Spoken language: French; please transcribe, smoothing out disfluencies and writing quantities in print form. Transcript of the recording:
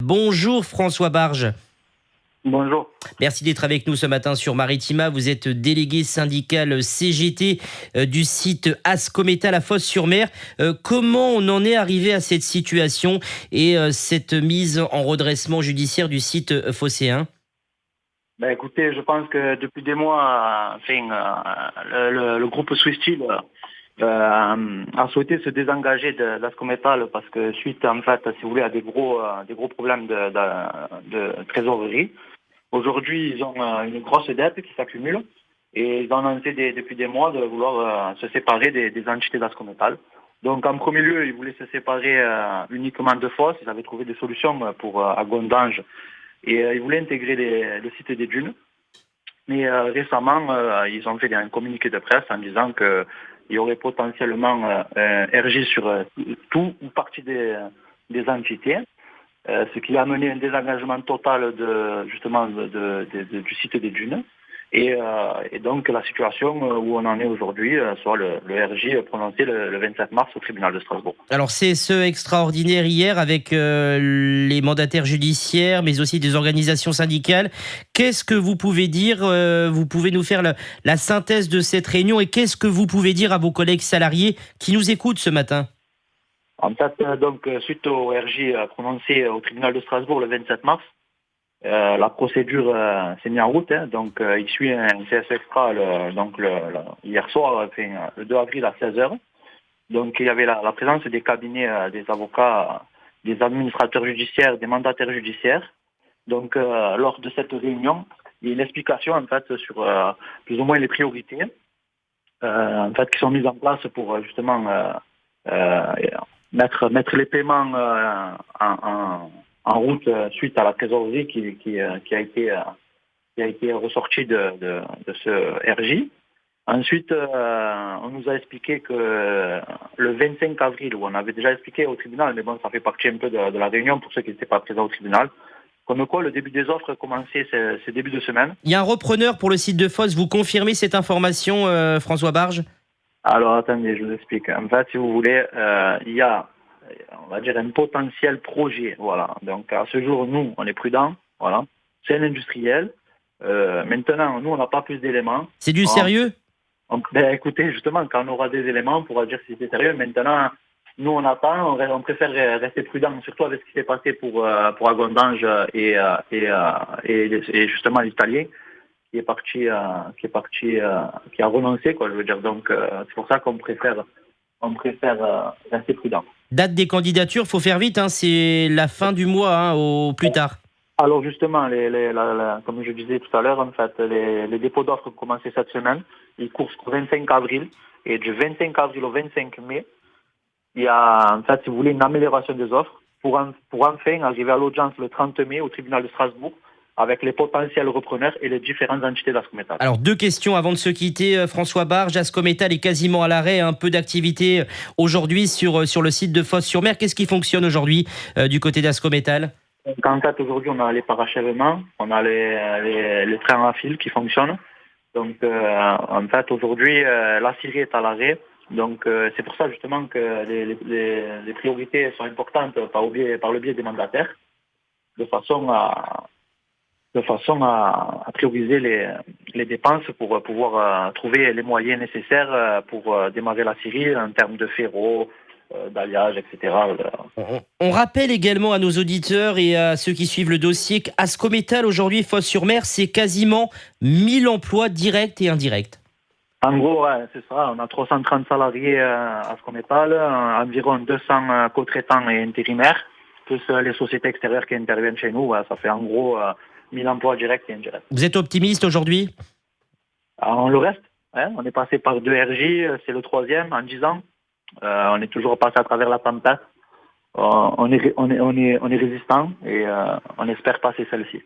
Bonjour François Barge. Bonjour. Merci d'être avec nous ce matin sur Maritima. Vous êtes délégué syndical CGT du site Ascométal à Fos-sur-Mer. Comment on en est arrivé à cette situation et cette mise en redressement judiciaire du site phocéen ? Écoutez, je pense que depuis des mois, le groupe Swiss Steel a souhaité se désengager d'Ascométal parce que suite, en fait, si vous voulez, à des gros problèmes de trésorerie. Aujourd'hui, ils ont une grosse dette qui s'accumule et ils ont annoncé depuis des mois de vouloir se séparer des entités d'Ascométal. Donc, en premier lieu, ils voulaient se séparer uniquement de Fos. Ils avaient trouvé des solutions à Gondange et ils voulaient intégrer le site des Dunes. Mais récemment, ils ont fait un communiqué de presse en disant qu'il y aurait potentiellement RJ sur tout ou partie des entités. Ce qui a amené un désengagement total du site des Dunes. Et donc la situation où on en est aujourd'hui, soit le RJ prononcé le 27 mars au tribunal de Strasbourg. Alors c'est ce extraordinaire hier avec les mandataires judiciaires, mais aussi des organisations syndicales. Qu'est-ce que vous pouvez dire ? Vous pouvez nous faire la synthèse de cette réunion et qu'est-ce que vous pouvez dire à vos collègues salariés qui nous écoutent ce matin ? En fait, donc, suite au RJ prononcé au tribunal de Strasbourg le 27 mars, la procédure s'est mise en route. Donc, il suit un CS extra hier soir, le 2 avril à 16h. Donc, il y avait la présence des cabinets des avocats, des administrateurs judiciaires, des mandataires judiciaires. Donc, lors de cette réunion, il y a une explication en fait sur plus ou moins les priorités en fait qui sont mises en place pour justement mettre les paiements en route suite à la trésorerie qui a été ressortie de ce RJ. Ensuite, on nous a expliqué que le 25 avril, où on avait déjà expliqué au tribunal, mais bon, ça fait partie un peu de la réunion pour ceux qui n'étaient pas présents au tribunal, comme quoi le début des offres commençait ce début de semaine. Il y a un repreneur pour le site de Fos. Vous confirmez cette information, François Barge ? Alors, attendez, je vous explique. En fait, si vous voulez, il y a, on va dire, un potentiel projet. Voilà. Donc, à ce jour, nous, on est prudents. Voilà. C'est un industriel. Maintenant, nous, on n'a pas plus d'éléments. C'est du sérieux ? Écoutez, justement, quand on aura des éléments, on pourra dire si c'est sérieux. Maintenant, nous, on attend. On préfère rester prudents, surtout avec ce qui s'est passé pour Agondange et justement l'Italien. Qui a renoncé, quoi, je veux dire. Donc, c'est pour ça qu'on préfère rester prudent. Date des candidatures, faut faire vite, c'est la fin du mois, au plus tard. Alors, justement, comme je disais tout à l'heure, en fait, les dépôts d'offres ont commencé cette semaine. Ils courent jusqu'au 25 avril. Et du 25 avril au 25 mai, il y a, en fait, si vous voulez, une amélioration des offres pour enfin arriver à l'audience le 30 mai au tribunal de Strasbourg, avec les potentiels repreneurs et les différentes entités d'Ascométal. Alors, 2 questions avant de se quitter. François Barge, Ascométal est quasiment à l'arrêt. Un peu d'activité aujourd'hui sur le site de Fos-sur-Mer. Qu'est-ce qui fonctionne aujourd'hui du côté d'Ascométal ? En fait, aujourd'hui, on a les parachèvements, on a les trains à fil qui fonctionnent. Donc, en fait, aujourd'hui, la scierie est à l'arrêt. Donc, c'est pour ça, justement, que les priorités sont importantes par le biais des mandataires, de façon à prioriser les dépenses pour pouvoir trouver les moyens nécessaires pour démarrer la scierie en termes de ferro, d'alliage, etc. On rappelle également à nos auditeurs et à ceux qui suivent le dossier qu'Ascométal, aujourd'hui, Fos-sur-Mer, c'est quasiment 1000 emplois directs et indirects. En gros, ouais, c'est ça. On a 330 salariés à Ascométal, environ 200 co-traitants et intérimaires, plus les sociétés extérieures qui interviennent chez nous. Ça fait en gros 1000 emplois directs et indirects. Vous êtes optimiste aujourd'hui ? On le reste. On est passé par 2 RJ, c'est le 3e en 10 ans. On est toujours passé à travers la tempête. On est résistant et on espère passer celle-ci.